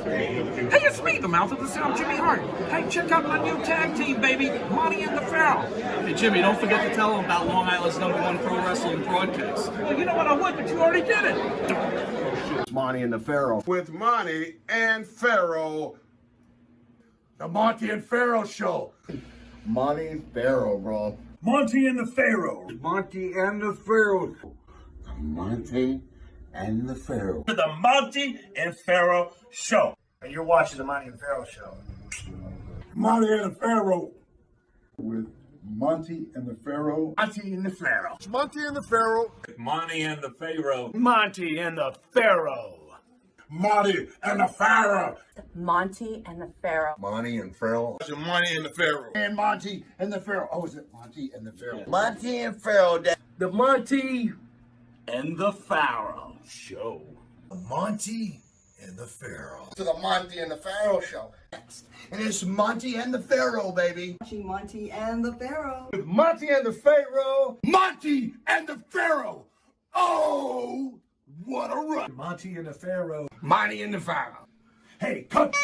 Hey, it's me, the mouth of the South, Jimmy Hart. Hey, check out my new tag team, baby, Monty and the Pharaoh. Hey, Jimmy, don't forget to tell them about Long Island's #1 pro wrestling broadcast. Well, you know what, I would, but you already did it. It's Monty and the Pharaoh. With Monty and Pharaoh. The Monty and Pharaoh Show. Monty and Pharaoh, bro. Monty and the Pharaoh. Monty and the Pharaoh. Monty and the Pharaoh. The Monty and Pharaoh Show. And you're watching the Monty and Pharaoh Show. Monty and the Pharaoh. With Monty and the Pharaoh. Monty and the Pharaoh. It's Monty and the Pharaoh. Monty and the Pharaoh. Monty and the Pharaoh. Monty and the Pharaoh. Monty and the Pharaoh. Monty and Pharaoh. It's Monty and the Pharaoh. And Monty and the Pharaoh. Oh, is it Monty and the Pharaoh? Monty and Pharaoh. The Monty and the Pharaoh Show. Monty and the Pharaoh. To the Monty and the Pharaoh Show. Next. And it's Monty and the Pharaoh, baby. Watching Monty and the Pharaoh. With Monty and the Pharaoh. Monty and the Pharaoh. Oh, what a run. Monty and the Pharaoh. Monty and the Pharaoh. Hey, cut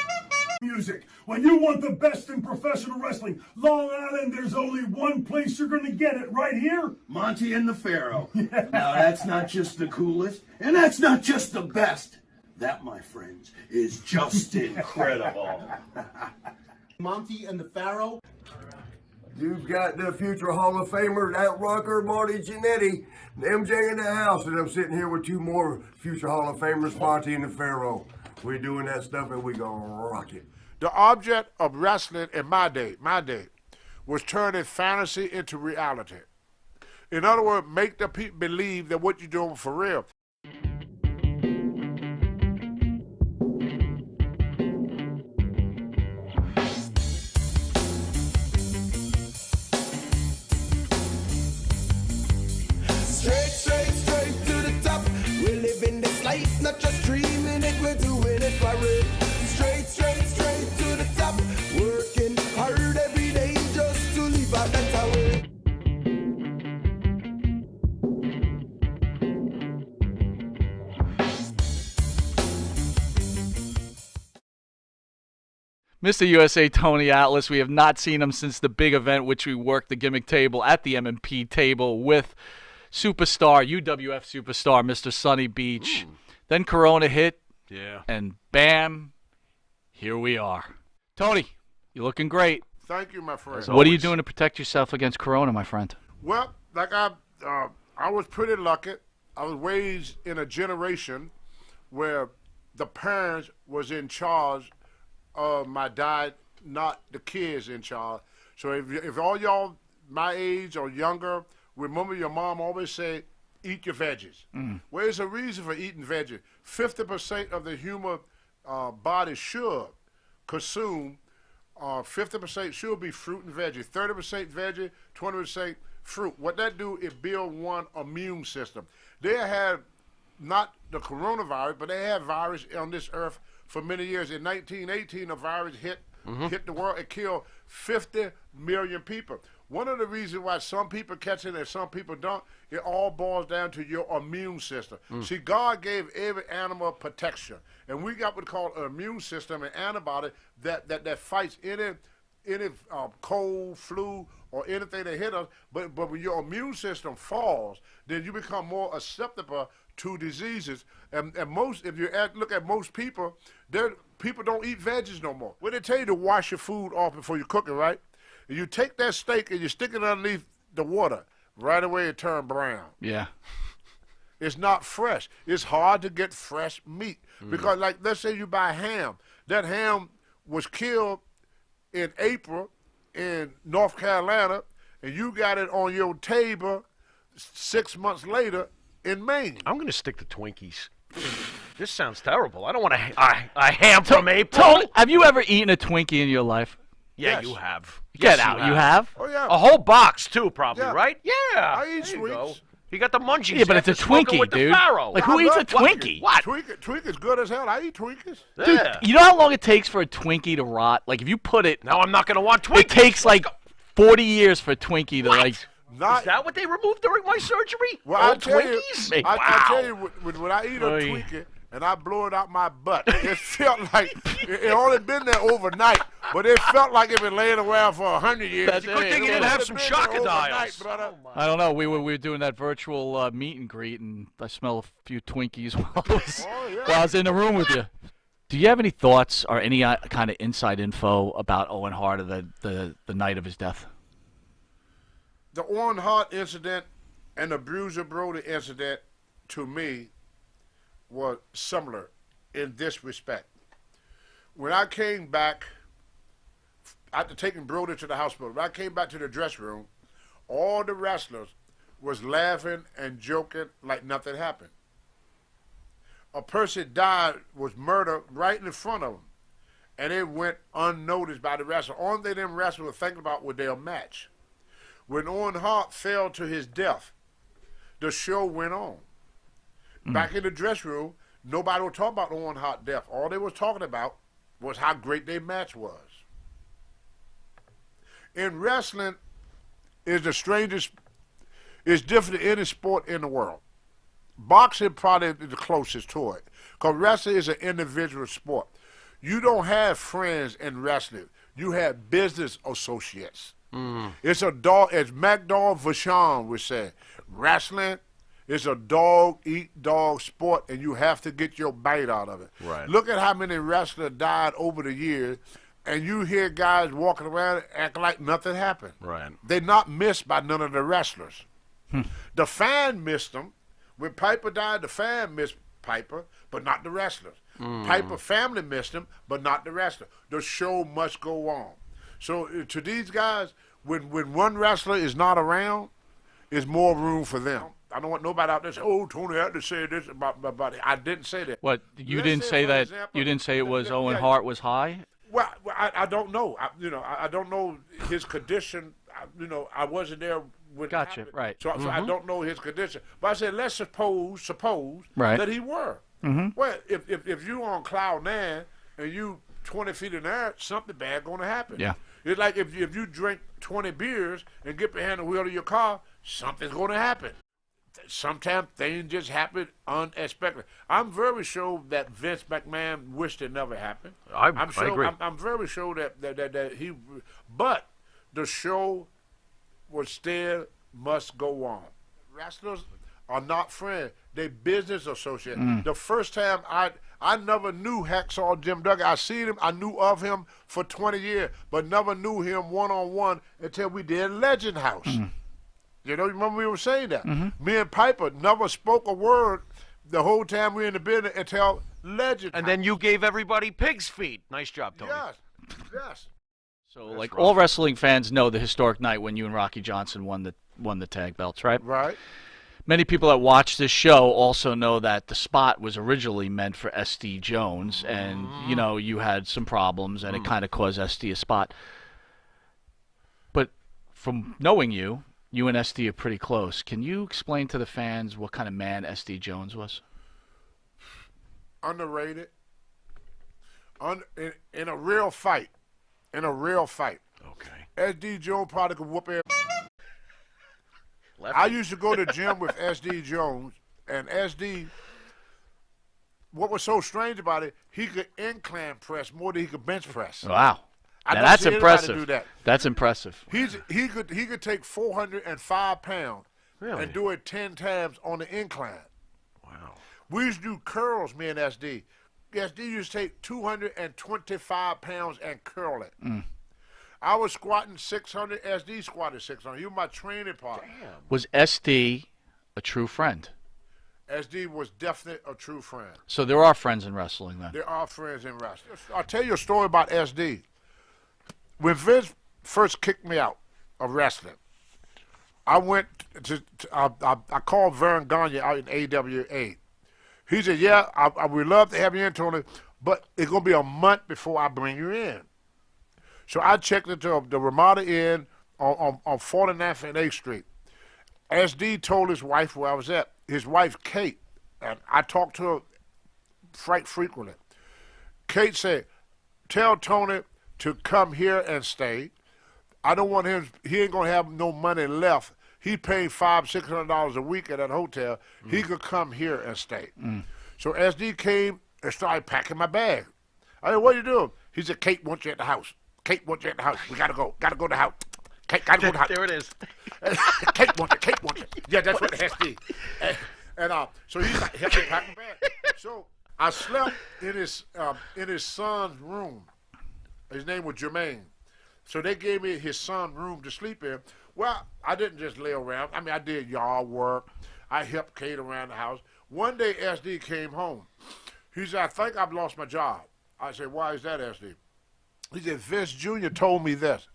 music. When you want the best in professional wrestling, Long Island, there's only one place you're going to get it, right here. Monty and the Pharaoh. Now, that's not just the coolest, and that's not just the best. That, my friends, is just incredible. Monty and the Pharaoh. You've got the future Hall of Famers, Out Rocker, Marty Jannetty, and MJ in the house, and I'm sitting here with two more future Hall of Famers, Monty and the Pharaoh. We're doing that stuff and we gonna rock it. The object of wrestling in my day, was turning fantasy into reality. In other words, make the people believe that what you're doing for real. Straight to the top. We're living this life, not just dreaming it, we're doing it for real. Straight to the top. Working hard every day just to leave out that tower. Mr. USA Tony Atlas, we have not seen him since the big event which we worked the gimmick table at the M&P table with superstar, UWF superstar, Mr. Sonny Beach. Then Corona hit, and bam, here we are. Tony, you're looking great. Thank you, my friend. What are you doing to protect yourself against Corona, my friend? Well, like I was pretty lucky. I was raised in a generation where the parents was in charge of my diet, not the kids in charge. So if all y'all my age or younger, remember your mom always said, eat your veggies. Well, there's a reason for eating veggies. 50% of the human body should consume, 50% should be fruit and veggie, 30% veggie, 20% fruit. What that do is build one immune system. They had not the coronavirus, but they had virus on this earth for many years. In 1918, a virus hit the world. It killed 50 million people. One of the reasons why some people catch it and some people don't, it all boils down to your immune system. See, God gave every animal protection, and we got what's called an immune system, an antibody that fights any cold, flu, or anything that hit us. But when your immune system falls, then you become more susceptible to diseases. And most, if you look at most people, people don't eat veggies no more. When they tell you to wash your food off before you cook it, right? You take that steak and you stick it underneath the water. Right away it turns brown. Yeah. It's not fresh. It's hard to get fresh meat. Because, like, let's say you buy ham. That ham was killed in April in North Carolina, and you got it on your table 6 months later in Maine. I'm going to stick to Twinkies. This sounds terrible. I don't want a ham from April. Tony, have you ever eaten a Twinkie in your life? Yeah, Yes. you have. Get Yes, out. You have? Oh, yeah. A whole box, too, probably, Yeah. right? Yeah. I eat There you go. sweets. You got the munchies. Yeah, but it's a after smoking Twinkie, with the dude. Pharaoh. Like, who eats a love Twinkie? What? Twinkies good as hell. I eat Twinkies. Dude, Yeah. you know how long it takes for a Twinkie to rot? Like, if you put it, Now I'm not going to want Twinkies. it takes like 40 years for a Twinkie to, What? like, Not, Is that what they removed during my surgery? well, All I tell you, Twinkies? I Wow. tell you, when I eat a Oy. Twinkie and I blew it out my butt. It felt like it only been there overnight, but it felt like it been laying around for 100 years. That's good thing you didn't have some crocodiles. I don't know. We were doing that virtual meet and greet, and I smell a few Twinkies while I was in the room with you. Do you have any thoughts or any kind of inside info about Owen Hart of the night of his death? The Owen Hart incident and the Bruiser Brody incident, to me, was similar in this respect. When I came back, after taking Brody to the hospital, when I came back to the dressing room, all the wrestlers was laughing and joking like nothing happened. A person died, was murdered right in front of them, and it went unnoticed by the wrestler. Only thing them wrestlers were thinking about was their match. When Owen Hart fell to his death, the show went on. Back in the dressing room, nobody was talking about Owen Hart's death. All they was talking about was how great their match was. In wrestling, is the strangest, it's different than any sport in the world. Boxing probably is the closest to it, because wrestling is an individual sport. You don't have friends in wrestling. You have business associates. It's a dog, as MacDonald Vachon would say, wrestling is a dog-eat-dog sport, and you have to get your bite out of it. Right. Look at how many wrestlers died over the years, and you hear guys walking around acting like nothing happened. Right. They're not missed by none of the wrestlers. The fan missed them. When Piper died, the fan missed Piper, but not the wrestlers. Piper family missed him, but not the wrestler. The show must go on. So to these guys, when one wrestler is not around, there's more room for them. I don't want nobody out there saying, "Oh, Tony had to say this about it." I didn't say that. What, you didn't say that? You didn't say it was Owen Hart was high? Well, I don't know. I don't know his condition. I wasn't there when it Gotcha, happened. right. So I don't know his condition. But I said, let's suppose Right. that he were. Well, if you on cloud 9 and you 20 feet in the air, something bad going to happen. Yeah. It's like if you drink 20 beers and get behind the wheel of your car, something's going to happen. Sometimes things just happen unexpected. I'm very sure that Vince McMahon wished it never happened. I sure, agree. I'm very sure that he, but the show was still must go on. Wrestlers are not friends; they business associates. The first time I never knew Hacksaw Jim Duggan. I seen him, I knew of him for 20 years, but never knew him one-on-one until we did Legend House. You know, remember we were saying that? Me and Piper never spoke a word the whole time we were in the business until Legend And House. then you gave everybody pig's feet. Nice job, Tony. Yes. So, like, all wrestling fans know the historic night when you and Rocky Johnson won the tag belts, right? Right. Many people that watch this show also know that the spot was originally meant for SD Jones, and, you had some problems, and it kind of caused SD a spot. But from knowing you and SD are pretty close. Can you explain to the fans what kind of man SD Jones was? Underrated. In a real fight. Okay. SD Jones probably could whoop every. I used to go to the gym with SD Jones, and SD, what was so strange about it, he could incline press more than he could bench press. Wow. I Now, don't that's see anybody impressive. do that. That's impressive. He could take 405 pounds Really? and do it 10 times on the incline. Wow. We used to do curls, me and SD. SD used to take 225 pounds and curl it. I was squatting 600, SD squatted 600. You were my training partner. Was SD a true friend? SD was definitely a true friend. So there are friends in wrestling then. There are friends in wrestling. I'll tell you a story about SD. When Vince first kicked me out of wrestling, I went I called Vern Gagne out in AWA. He said, "Yeah, I would love to have you in, Tony, but it's going to be a month before I bring you in." So I checked into the Ramada Inn on 49th and 8th Street. SD told his wife where I was at. His wife, Kate, and I talked to her frequently. Kate said, "Tell Tony to come here and stay. I don't want him, he ain't going to have no money left. He paid $500-600 a week at that hotel. He could come here and stay." So SD came and started packing my bag. I said, what are you doing? He said, Kate wants you at the house. Kate wants you at the house. We gotta go. Gotta go to the house. Kate, gotta go to the house. There it is. Kate wants you. Kate wants you. Yeah, that's what the SD. And so he's like, help me pack my bag. So I slept in his son's room. His name was Jermaine. So they gave me his son's room to sleep in. Well, I didn't just lay around. I mean, I did yard work. I helped Kate around the house. One day, SD came home. He said, I think I've lost my job. I said, why is that, SD? He said, Vince Jr. told me this.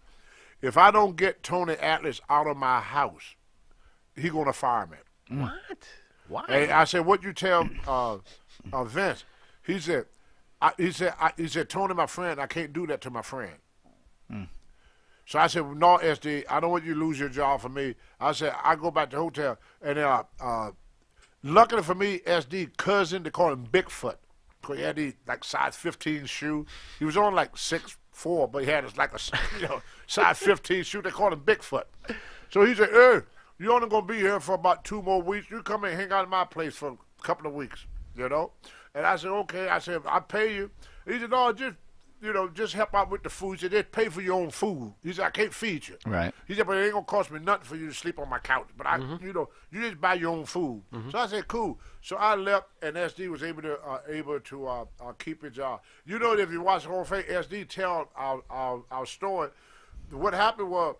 If I don't get Tony Atlas out of my house, he going to fire me. What? Why? And I said, what you tell Vince? He said, Tony, my friend, I can't do that to my friend. So I said, no, SD, I don't want you to lose your job for me. I said, I go back to the hotel. And luckily for me, SD cousin, they call him Bigfoot. Because he had these like size 15 shoe. He was on like 6'4", but he had like a size 15 shoe. They called him Bigfoot. So he said, hey, you're only going to be here for about 2 more weeks. You come and hang out at my place for a couple of weeks, And I said, okay. I said, I'll pay you. He said, no, just help out with the food. He said, just pay for your own food. He said, I can't feed you. Right. He said, but it ain't going to cost me nothing for you to sleep on my couch. But, you just buy your own food. So I said, cool. So I left, and SD was able to keep his job. You know, if you watch the whole thing, SD tell our story. What happened was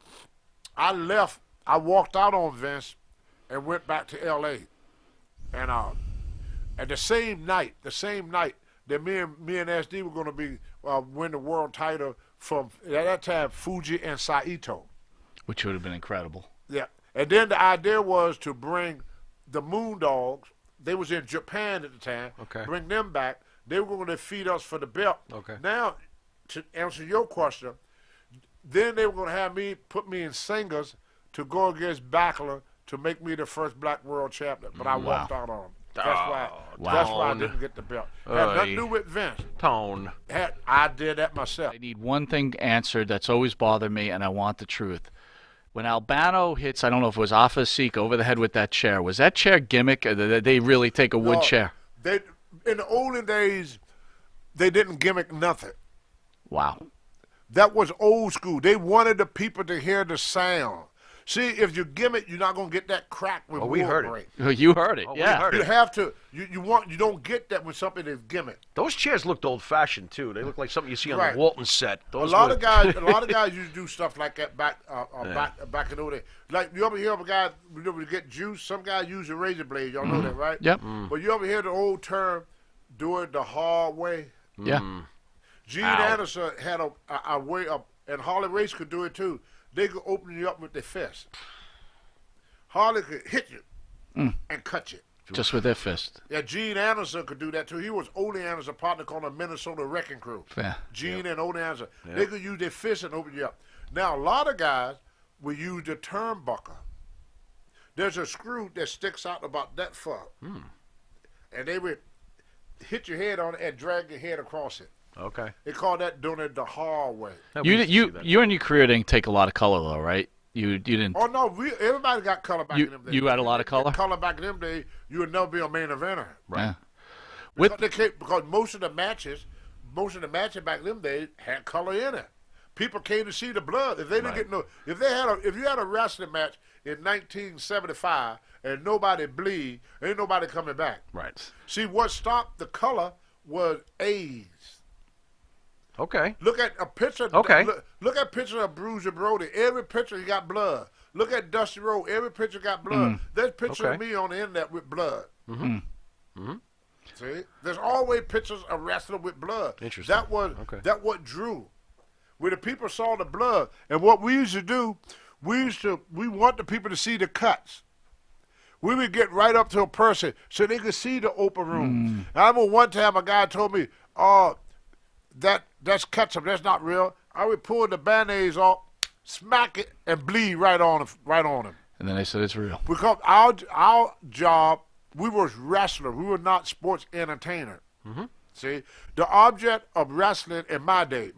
I left. I walked out on Vince and went back to L.A. And the same night that me and SD were going to be win the world title from, at that time, Fuji and Saito. Which would have been incredible. Yeah. And then the idea was to bring the Moondogs. They was in Japan at the time. Okay. Bring them back. They were going to defeat us for the belt. Okay. Now, to answer your question, then they were going to put me in singles to go against Backler to make me the first black world champion. But I walked out on him. That's why I didn't get the belt. Had nothing to do with Vince. Tone. I did that myself. I need one thing answered that's always bothered me, and I want the truth. When Albano hits, I don't know if it was Alpha Seek over the head with that chair, was that chair gimmick, or did they really take a wood chair? In the olden days, they didn't gimmick nothing. Wow. That was old school. They wanted the people to hear the sound. See, if you gimmick, you're not gonna get that crack when we heard it. You heard it. Yeah. We heard you it. have to. You don't get that when something is gimmick. Those chairs looked old-fashioned too. They look like something you see on Right. the Walton set. A lot of guys used to do stuff like that back in the day. Like you ever hear of a guy to get juice? Some guys use a razor blade. Y'all know that, right? Yep. But you ever hear the old term, do it the hard way? Yeah. Gene Anderson had a way up, and Harley Race could do it too. They could open you up with their fist. Harley could hit you and cut you. Just with their fist. Yeah, Gene Anderson could do that too. He was Ole Anderson's partner called the Minnesota Wrecking Crew. Yeah. Gene and Ole Anderson. They could use their fist and open you up. Now, a lot of guys will use the turnbuckle. There's a screw that sticks out about that far. And they would hit your head on it and drag your head across it. Okay. They call that doing it the hard way. You in your career didn't take a lot of color though, right? You didn't. Oh no, everybody got color back in them days. You had a lot of color. Color back in them days, you would never be a main eventer. Right. Yeah. Because most of the matches back in them days had color in it. People came to see the blood. If they didn't get if you had a wrestling match in 1975 and nobody bleed, ain't nobody coming back. Right. See, what stopped the color was AIDS. Okay. Look at a picture. Okay. Look at a picture of Bruiser Brody. Every picture he got blood. Look at Dusty Rhodes. Every picture got blood. There's picture of me on the internet with blood. See, there's always pictures of wrestling with blood. Interesting. That what drew. When the people saw the blood, and what we used to do, we want the people to see the cuts. We would get right up to a person so they could see the open room. I remember one time a guy told me, that's ketchup. That's not real. I would pull the band-aids off, smack it, and bleed right on him. And then they said it's real. Because our job, we was wrestlers. We were not sports entertainers. See, the object of wrestling in my day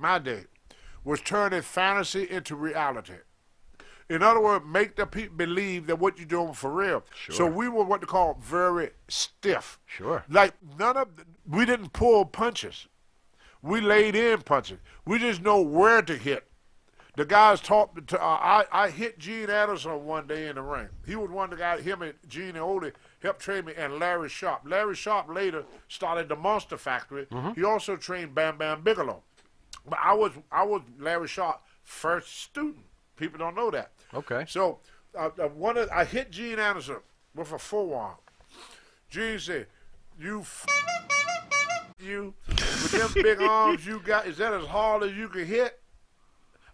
was turning fantasy into reality. In other words, make the people believe that what you're doing for real. Sure. So we were what they call very stiff. Sure. Like we didn't pull punches. We laid in punches. We just know where to hit. The guys taught to. I hit Gene Anderson one day in the ring. He was one of the guys. Him and Gene and Ole helped train me, and Larry Sharp. Larry Sharp later started the Monster Factory. He also trained Bam Bam Bigelow. But I was Larry Sharp's first student. People don't know that. Okay. So I hit Gene Anderson with a forearm. Gene said, "You with them big arms you got, is that as hard as you can hit?"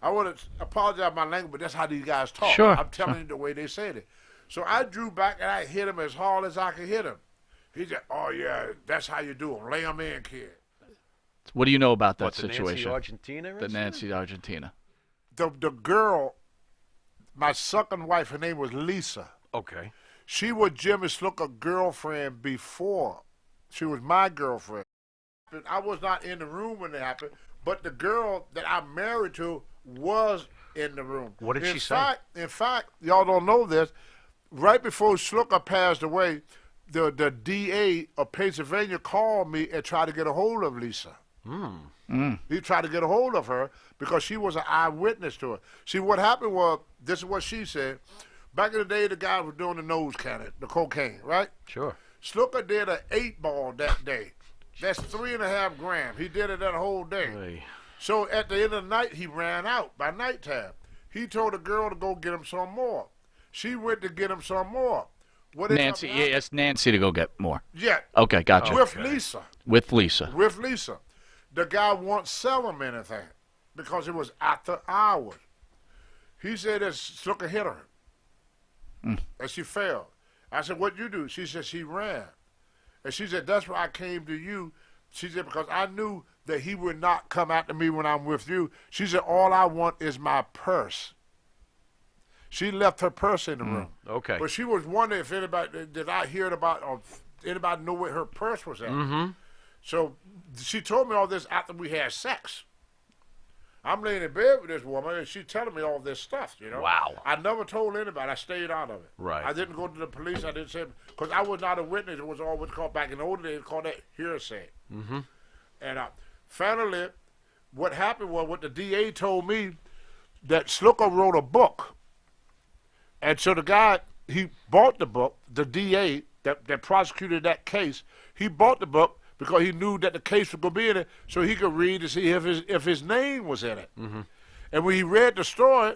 I want to apologize for my language, but that's how these guys talk. Sure. I'm telling you the way they said it. So I drew back and I hit him as hard as I could hit him. He said, "Oh yeah, that's how you do them. Lay them in, kid." What do you know about that What, the situation? Nancy Argentina The incident? Nancy Argentina. The girl, my second wife, her name was Lisa. Okay. She was Jimmy Snooker's girlfriend before. She was my girlfriend. I was not in the room when it happened, but the girl that I married to was in the room. What did she say? In fact, y'all don't know this. Right before Snooker passed away, the DA of Pennsylvania called me and tried to get a hold of Lisa. He tried to get a hold of her because she was an eyewitness to it. See, what happened was, this is what she said. Back in the day, the guy was doing the nose cannon, the cocaine, right? Sure. Snooker did an 8-ball that day. That's 3.5 grams. He did it that whole day. Hey. So at the end of the night, he ran out by nighttime. He told the girl to go get him some more. She went to get him some more. What Nancy, yeah, it's Nancy to go get more. Yeah. Okay, gotcha. With Lisa. With Lisa. With Lisa. The guy won't sell him anything because it was after hours. He said that Snooker hit her. And she fell. I said, "What'd you do?" She said she ran. And she said, "That's why I came to you." She said, "Because I knew that he would not come after me when I'm with you." She said, "All I want is my purse." She left her purse in the room. Okay. But she was wondering if anybody, did I hear it about, or anybody know where her purse was at. So she told me all this after we had sex. I'm laying in bed with this woman, and she's telling me all this stuff, you know. Wow. I never told anybody. I stayed out of it. Right. I didn't go to the police. I didn't say, because I was not a witness. It was all what's called, back in the old days, called that hearsay. And finally, what happened was, what the DA told me, that Snooker wrote a book. And so the guy, he bought the book, the DA that prosecuted that case, he bought the book because he knew that the case was going to be in it, so he could read to see if his name was in it. And when he read the story,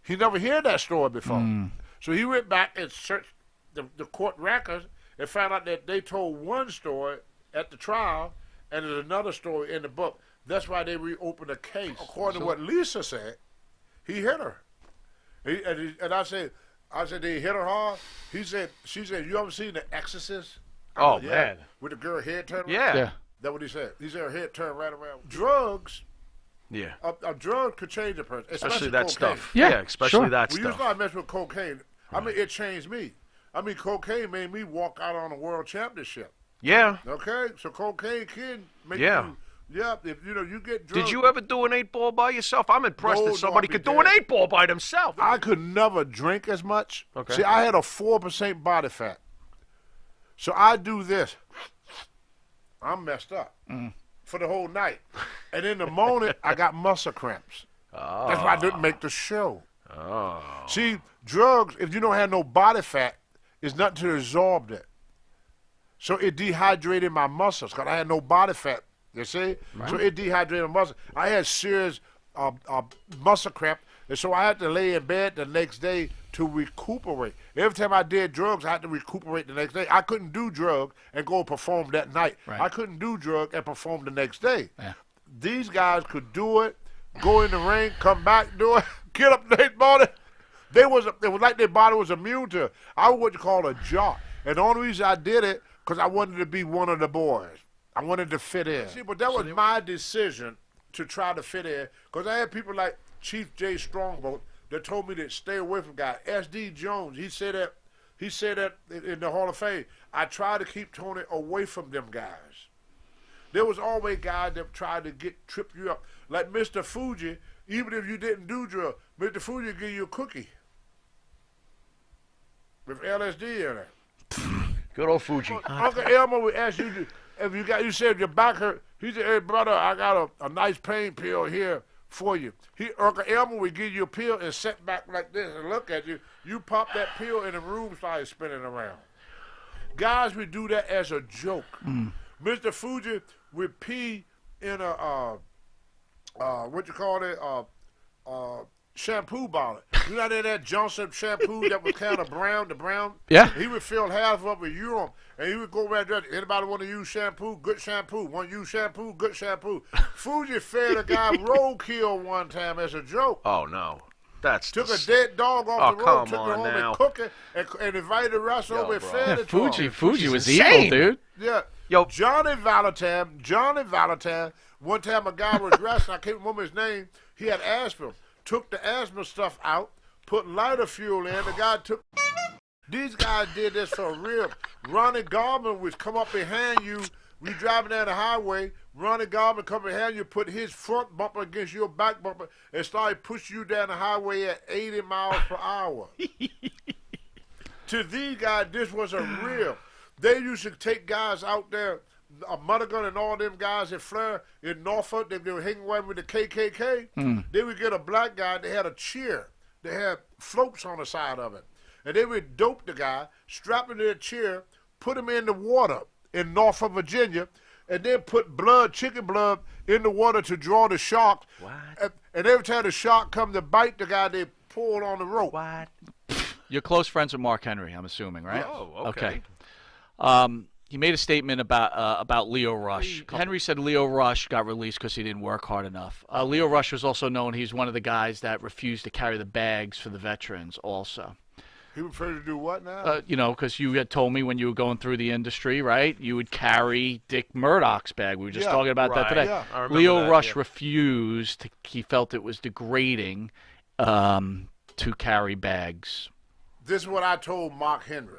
he never heard that story before. So he went back and searched the court records and found out that they told one story at the trial, and there's another story in the book. That's why they reopened the case. According to what Lisa said, he hit her. And I said, did he hit her hard? She said, "You ever seen The Exorcist?" Oh, Yeah. man. With the girl head turned around? Yeah. That's what he said. He said her head turned right around. Drugs, Yeah. a drug could change a person, Especially cocaine. that stuff. Yeah, especially sure. that When you stuff. start messing with cocaine, I mean, it changed me. I mean, cocaine made me walk out on a world championship. Yeah. Okay? So cocaine can make Yeah. you, if you get drugs. Did you ever do an 8-ball by yourself? I'm impressed No, that no, somebody I'd be could do an dead. 8-ball by themselves. I could never drink as much. Okay. See, I had a 4% body fat. So I do this. I'm messed up for the whole night. And in the morning, I got muscle cramps. That's why I didn't make the show. See, drugs, if you don't have no body fat, is nothing to absorb that. So it dehydrated my muscles because I had no body fat. You see? So it dehydrated my muscles. I had serious muscle cramp, and so I had to lay in bed the next day to recuperate. Every time I did drugs, I had to recuperate the next day. I couldn't do drug and go perform that night. Right. I couldn't do drug and perform the next day. Yeah. These guys could do it, go in the ring, come back, do it, get up the next morning. It was like their body was immune to it. I was what you call a jock. And the only reason I did it, because I wanted to be one of the boys. I wanted to fit in. See, but that was my decision to try to fit in, because I had people like Chief J. Strongboat that told me to stay away from guys. S.D. Jones, he said that in the Hall of Fame. I tried to keep Tony away from them guys. There was always guys that tried to trip you up. Like Mr. Fuji, even if you didn't do drugs, Mr. Fuji would give you a cookie. with LSD in it. Good old Fuji. Uncle Elmer would ask you you said your back hurt. He said, "Hey brother, I got a nice pain pill here for you." Uncle Elmer would give you a pill and sit back like this and look at you. You pop that pill and the room started spinning around. Guys would do that as a joke. Mr. Fuji would pee in a what you call it, shampoo bottle. You know that Johnson shampoo that was kind of brown, the brown? Yeah. He would fill half up with urine, and he would go around there. Anybody want to use shampoo? Good shampoo. Want to use shampoo? Good shampoo. Fuji fed a guy roadkill one time as a joke. Oh, no. That's Took a dead dog off the road, took it home now. and cooked it, and invited the rest over and fed it to him. Fuji was insane. evil, dude. Yeah. Yo. Johnny Valentine, one time a guy was wrestling, I can't remember his name, he had asthma. Took the asthma stuff out, put lighter fuel in, the guy took... These guys did this for real. Ronnie Garvin would come up behind you, we driving down the highway, Ronnie Garvin come behind you, put his front bumper against your back bumper, and started pushing you down the highway at 80 miles per hour. To these guys, this was a real... They used to take guys out there, Mulligan and all them guys in Fleur, in Norfolk, they were hanging around with the KKK. They would get a black guy, they had a chair. They had floats on the side of it. And they would dope the guy, strap him to a chair, put him in the water in Norfolk, Virginia, and then put chicken blood in the water to draw the shark. What? And every time the shark come to bite the guy, they pulled on the rope. What? You're close friends with Mark Henry, I'm assuming, right? Oh, okay. He made a statement about Leo Rush. Henry said Leo Rush got released because he didn't work hard enough. Leo Rush was also known, he's one of the guys that refused to carry the bags for the veterans also. He preferred to do what now? Because you had told me when you were going through the industry, right? You would carry Dick Murdoch's bag. We were just talking about that today. Yeah, I remember Leo that, Rush yeah. refused. He felt it was degrading to carry bags. This is what I told Mark Henry.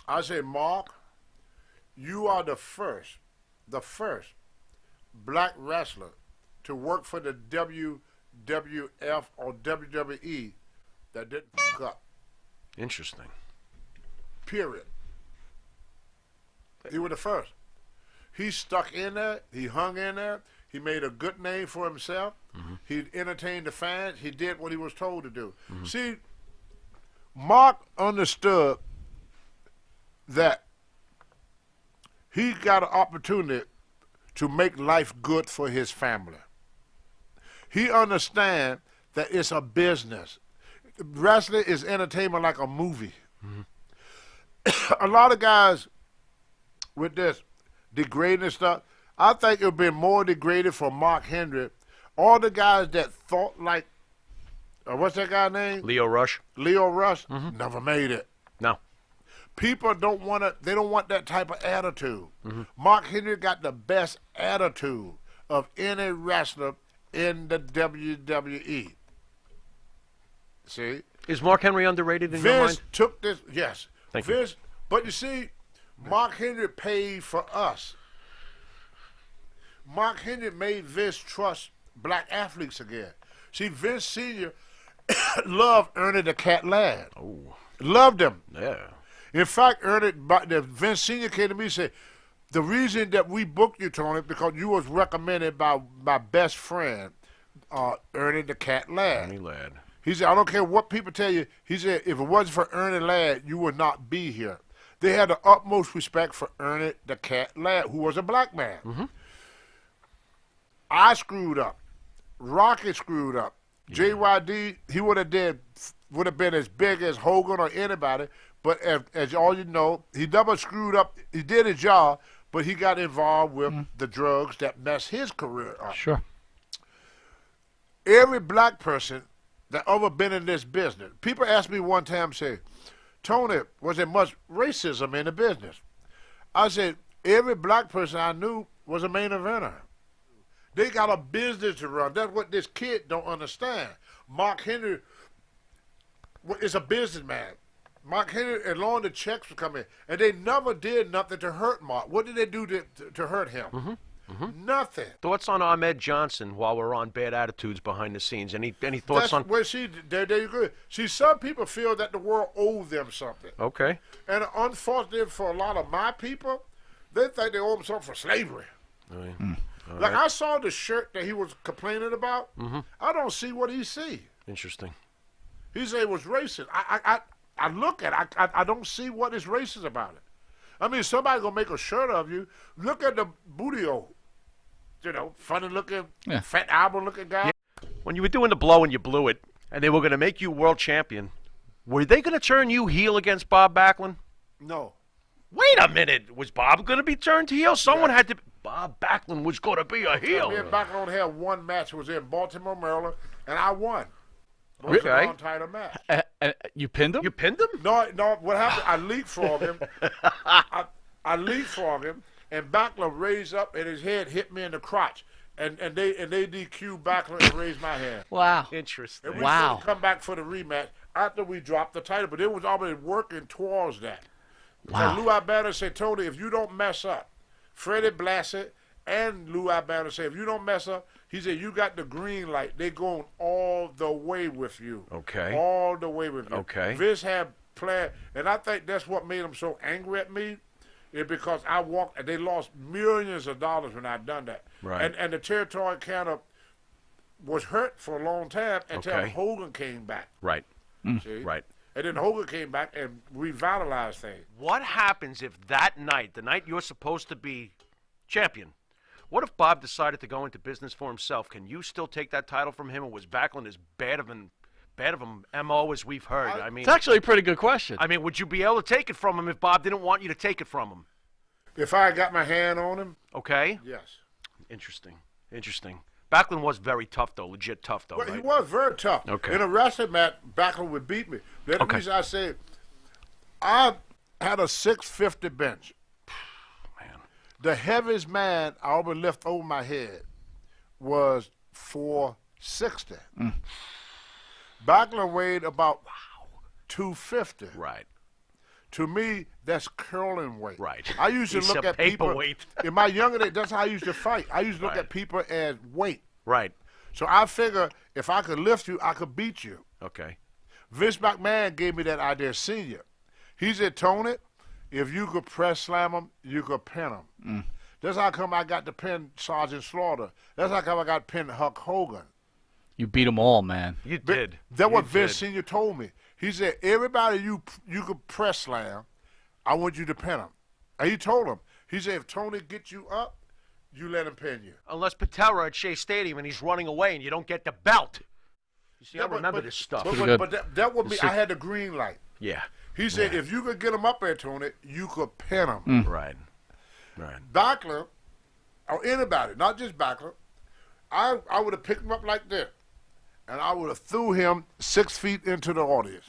I said, Mark, you are the first black wrestler to work for the WWF or WWE that didn't fuck up. Interesting. Period. He was the first. He stuck in there. He hung in there. He made a good name for himself. He entertained the fans. He did what he was told to do. See, Mark understood that he got an opportunity to make life good for his family. He understands that it's a business. Wrestling is entertainment like a movie. A lot of guys with this degrading stuff, I think it would be more degraded for Mark Henry. All the guys that thought like, what's that guy's name? Leo Rush. Leo Rush never made it. No. People don't want to. They don't want that type of attitude. Mark Henry got the best attitude of any wrestler in the WWE. See, Is Mark Henry underrated in your Vince mind? took this. Yes, Thank Vince. But you see, Mark Henry paid for us. Mark Henry made Vince trust black athletes again. See, Vince Sr. loved Ernie the Cat Ladd. Oh, Loved him. yeah. In fact, Vince Sr. came to me and said, the reason that we booked you, Tony, because you was recommended by my best friend, Ernie the Cat Ladd. Ernie Ladd. He said, I don't care what people tell you. He said, if it wasn't for Ernie Ladd, you would not be here. They had the utmost respect for Ernie the Cat Ladd, who was a black man. I screwed up. Rocky screwed up. JYD, he would have been as big as Hogan or anybody. But as all you know, he double screwed up. He did his job, but he got involved with the drugs that messed his career up. Sure. Every black person that ever been in this business, people asked me one time, say, Tony, was there much racism in the business? I said, every black person I knew was a main eventer. They got a business to run. That's what this kid don't understand. Mark Henry is a businessman. Mark Henry, and long the checks would come in, and they never did nothing to hurt Mark. What did they do to hurt him? Nothing. Thoughts on Ahmed Johnson while we're on bad attitudes behind the scenes? Any thoughts on? Well, there you go. See, some people feel that the world owes them something. Okay. And unfortunately for a lot of my people, they think they owe them something for slavery. Like I saw the shirt that he was complaining about. I don't see what he see. Interesting. He said it was racist. I look at it. I don't see what is racist about it. I mean, somebody gonna make a shirt of you. Look at the booty hole. You know, funny looking, fat album looking guy. Yeah. When you were doing the blow and you blew it, and they were going to make you world champion, were they going to turn you heel against Bob Backlund? No. Wait a minute. Was Bob going to be turned heel? Someone had to. Bob Backlund was going to be a heel. Me and Backlund had one match. It was in Baltimore, Maryland, and I won. It was Okay. a non-title match. You pinned him? You pinned him? No. What happened? I leapfrogged him. I leapfrogged him, and Backlund raised up, and his head hit me in the crotch. And they DQ Backlund and raised my hand. Wow. Interesting. And we should come back for the rematch after we dropped the title, but it was already working towards that. Wow. So Lou Albano said, Tony, if you don't mess up, Freddie Blassett and Lou Albano said, if you don't mess up, he said, you got the green light. They going all the way with you. Okay. All the way with you. Okay. Vince had planned, and I think that's what made him so angry at me, is because I walked, and they lost millions of dollars when I done that. Right. And the territory counter was hurt for a long time until Hogan came back. Right. See? Right. And then Hogan came back and revitalized things. What happens if that night, the night you're supposed to be champion, what if Bob decided to go into business for himself? Can you still take that title from him, or was Backlund as bad of a MO as we've heard? I mean, It's actually a pretty good question. I mean, would you be able to take it from him if Bob didn't want you to take it from him? If I got my hand on him, Okay. yes. Interesting. Backlund was very tough, though. Legit tough, though, Well, right? he was very tough. Okay. In a wrestling match, Backlund would beat me. That's the reason I said I had a 650 bench. Man. The heaviest man I ever lift over my head was 460. Backlund weighed about 250. Right. To me, that's curling weight. Right. I used to He's look a at people. paperweight. In my younger days, that's how I used to fight. I used to look at people as weight. Right. So I figure if I could lift you, I could beat you. Okay. Vince McMahon gave me that idea, senior. He said, Tony, if you could press slam him, you could pin him. That's how come I got to pin Sergeant Slaughter. That's how come I got to pin Hulk Hogan. You beat them all, man. You did. That's what You Vince did. Senior told me. He said, everybody you could press slam, I want you to pin him. And he told him, he said, if Tony gets you up, you let him pin you. Unless Patera at Shea Stadium and he's running away and you don't get the belt. You see, I remember this stuff. But that would be, I had the green light. Yeah. He said, if you could get him up there, Tony, you could pin him. Right. Backlund, or anybody, not just Backlund, I would have picked him up like this, and I would have threw him 6 feet into the audience.